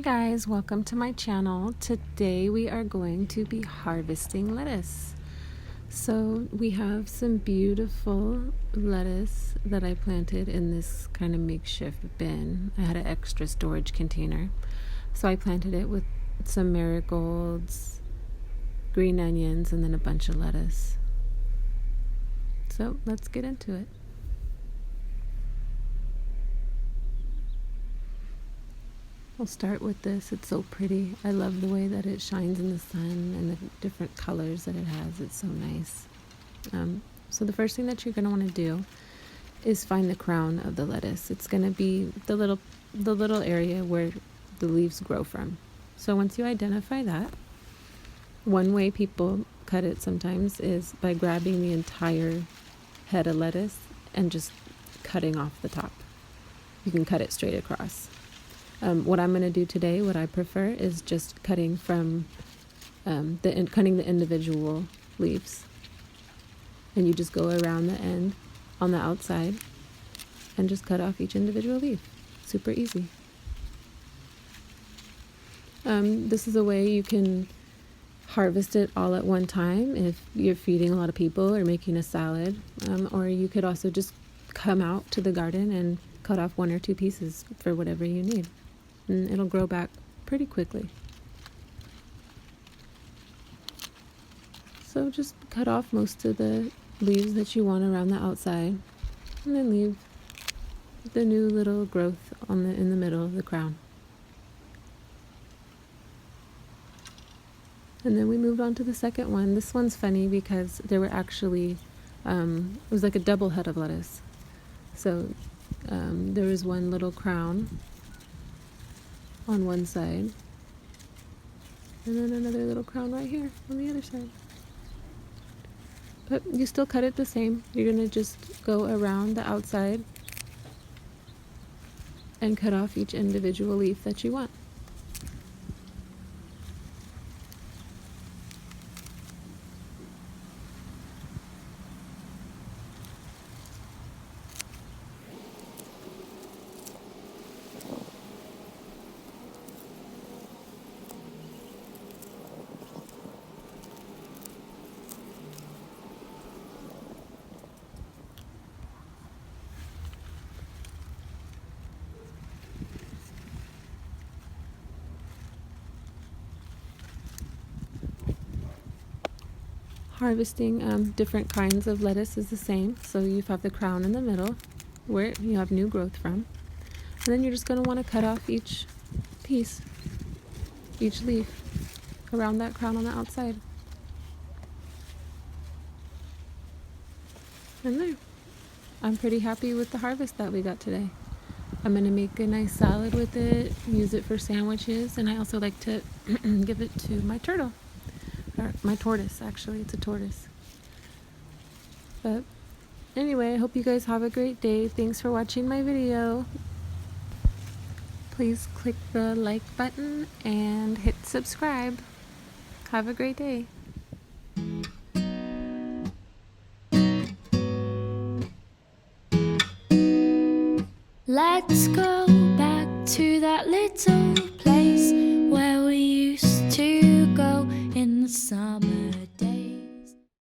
Guys, welcome to my channel. Today we are going to be harvesting lettuce. So we have some beautiful lettuce that I planted in this kind of makeshift bin. I had an extra storage container. So I planted it with some marigolds, green onions, and then a bunch of lettuce. So let's get into it. I'll start with this. It's so pretty. I love the way that it shines in the sun and the different colors that it has. It's so nice. So the first thing that you're going to want to do is find the crown of the lettuce. It's going to be the little area where the leaves grow from. So once you identify that, one way people cut it sometimes is by grabbing the entire head of lettuce and just cutting off the top. You can cut it straight across. What I'm going to do today, what I prefer, is just cutting from cutting the individual leaves. And you just go around the end on the outside and just cut off each individual leaf. Super easy. This is a way you can harvest it all at one time if you're feeding a lot of people or making a salad. Or you could also just come out to the garden and cut off one or two pieces for whatever you need. And it'll grow back pretty quickly. So just cut off most of the leaves that you want around the outside, and then leave the new little growth in the middle of the crown. And then we moved on to the second one. This one's funny because there were actually it was like a double head of lettuce. So there was one little crown on one side, and then another little crown right here on the other side. But you still cut it the same. You're going to just go around the outside and cut off each individual leaf that you want. Harvesting different kinds of lettuce is the same. So you have the crown in the middle where you have new growth from. And then you're just going to want to cut off each piece, each leaf around that crown on the outside. And there. I'm pretty happy with the harvest that we got today. I'm going to make a nice salad with it, use it for sandwiches, and I also like to give it to my turtle. Or my tortoise, actually. It's a tortoise. But anyway, I hope you guys have a great day. Thanks for watching my video. Please click the like button and hit subscribe. Have a great day. Let's go back to that little